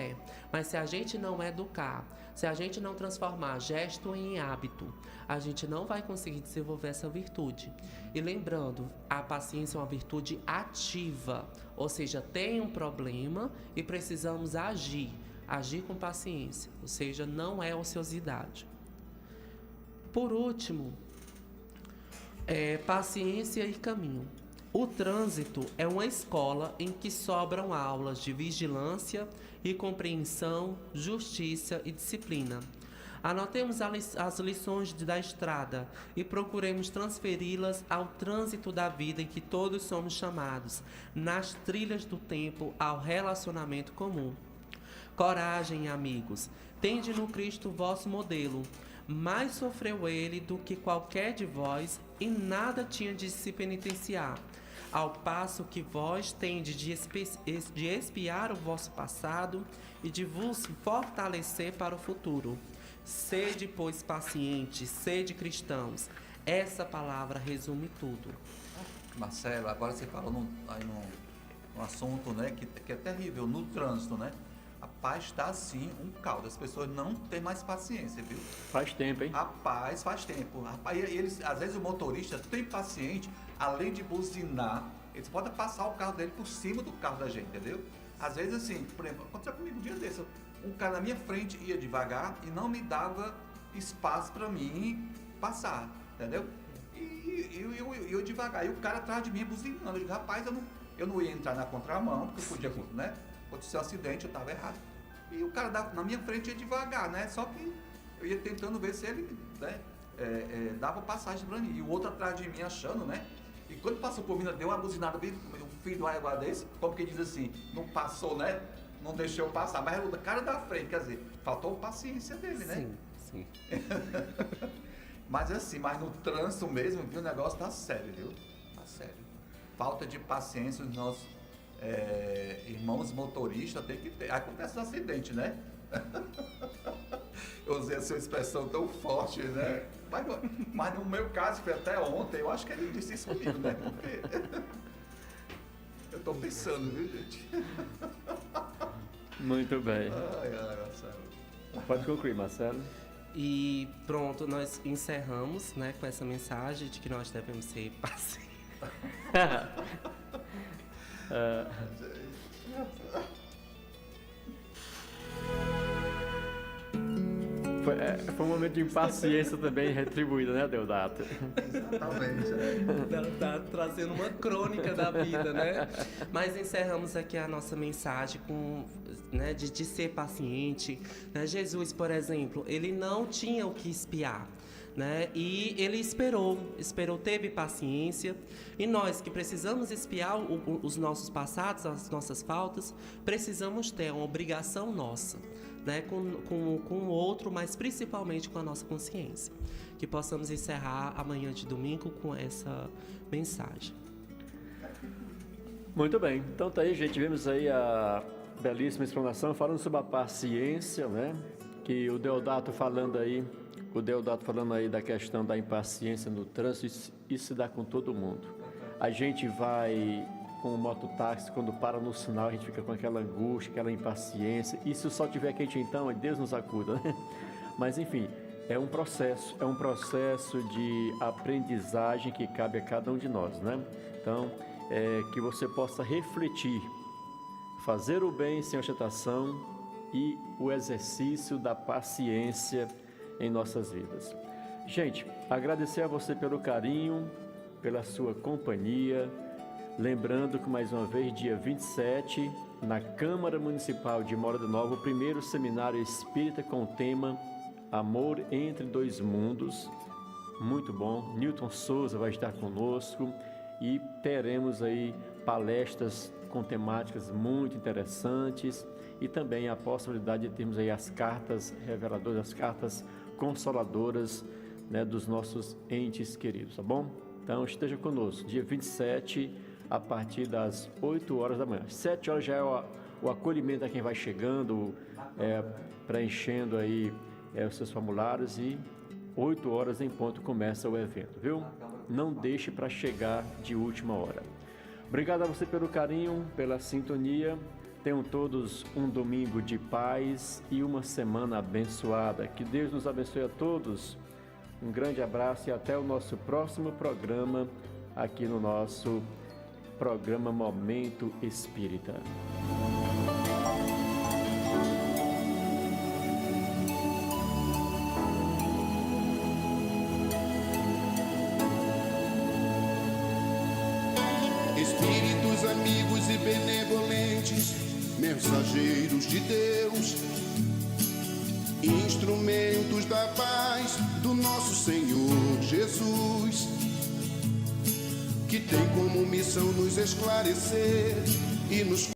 mas se a gente não educar, se a gente não transformar gesto em hábito, a gente não vai conseguir desenvolver essa virtude. E lembrando, a paciência é uma virtude ativa, ou seja, tem um problema e precisamos agir com paciência, ou seja, não é ociosidade. Por último, paciência e caminho. O trânsito é uma escola em que sobram aulas de vigilância e compreensão, justiça e disciplina. Anotemos as lições da estrada e procuremos transferi-las ao trânsito da vida em que todos somos chamados, nas trilhas do tempo, ao relacionamento comum. Coragem, amigos, tende no Cristo vosso modelo. Mais sofreu ele do que qualquer de vós e nada tinha de se penitenciar. Ao passo que vós tendes de expiar o vosso passado e de vos fortalecer para o futuro. Sede, pois, pacientes, sede cristãos. Essa palavra resume tudo. Marcelo, agora você falou num assunto, né, que é terrível, no trânsito, né? Rapaz, está assim um caldo. As pessoas não têm mais paciência, viu? Faz tempo, hein? Rapaz, faz tempo. Rapaz, às vezes o motorista tem paciente, além de buzinar, eles podem passar o carro dele por cima do carro da gente, entendeu? Às vezes assim, por exemplo, aconteceu comigo um dia desse, um cara na minha frente ia devagar e não me dava espaço para mim passar, entendeu? E eu devagar, e o cara atrás de mim buzinando. Eu digo, rapaz, eu não ia entrar na contramão, porque eu podia, né? Aconteceu um acidente, eu estava errado. E o cara na minha frente ia devagar, né? Só que eu ia tentando ver se ele, né, dava passagem para mim. E o outro atrás de mim achando, né? E quando passou por mim, deu uma buzinada bem, o filho do água desse, como que diz assim, não passou, né? Não deixou eu passar, mas o cara da frente, quer dizer, faltou paciência dele, né? Sim. Mas assim, mas no trânsito mesmo, viu, o negócio tá sério, viu? Tá sério. Falta de paciência, os nossos irmãos motoristas tem que ter. Acontece um acidente, né? Eu usei essa expressão tão forte, né? Mas no meu caso, foi até ontem, eu acho que ele disse isso comigo, né? Porque eu tô pensando, viu, gente? Muito bem. Ai, Marcelo. Pode concluir, Marcelo. E pronto, nós encerramos, né, com essa mensagem de que nós devemos ser pacientes. Foi um momento de impaciência também retribuída, né, Deodato? Exatamente. Tá trazendo uma crônica da vida, né? Mas encerramos aqui a nossa mensagem com, né, de ser paciente. Né? Jesus, por exemplo, ele não tinha o que espiar. Né? E ele esperou, teve paciência. E nós que precisamos espiar os nossos passados, as nossas faltas, precisamos ter uma obrigação nossa, né? com o outro, mas principalmente com a nossa consciência. Que possamos encerrar amanhã de domingo com essa mensagem. Muito bem, então tá aí, gente, vimos aí a belíssima explanação falando sobre a paciência, né? Que o Deodato falando aí da questão da impaciência no trânsito, isso se dá com todo mundo. A gente vai com o mototáxi, quando para no sinal, a gente fica com aquela angústia, aquela impaciência. E se o sol estiver quente então, Deus nos acuda, né? Mas enfim, é um processo de aprendizagem que cabe a cada um de nós, né? Então, que você possa refletir, fazer o bem sem ostentação e o exercício da paciência em nossas vidas. Gente, agradecer a você pelo carinho, pela sua companhia, lembrando que mais uma vez, dia 27, na Câmara Municipal de Morada Nova, o primeiro seminário espírita com o tema Amor entre Dois Mundos, muito bom. Newton Souza vai estar conosco e teremos aí palestras com temáticas muito interessantes e também a possibilidade de termos aí as cartas reveladoras, as cartas consoladoras, né, dos nossos entes queridos, tá bom? Então esteja conosco, dia 27, a partir das 8 horas da manhã. 7 horas já é o acolhimento a quem vai chegando, preenchendo aí os seus formulários, e 8 horas em ponto começa o evento, viu? Não deixe para chegar de última hora. Obrigado a você pelo carinho, pela sintonia. Tenham todos um domingo de paz e uma semana abençoada. Que Deus nos abençoe a todos. Um grande abraço e até o nosso próximo programa, aqui no nosso programa Momento Espírita. Espíritos amigos e benevolentes, mensageiros de Deus, instrumentos da paz do nosso Senhor Jesus, que tem como missão nos esclarecer e nos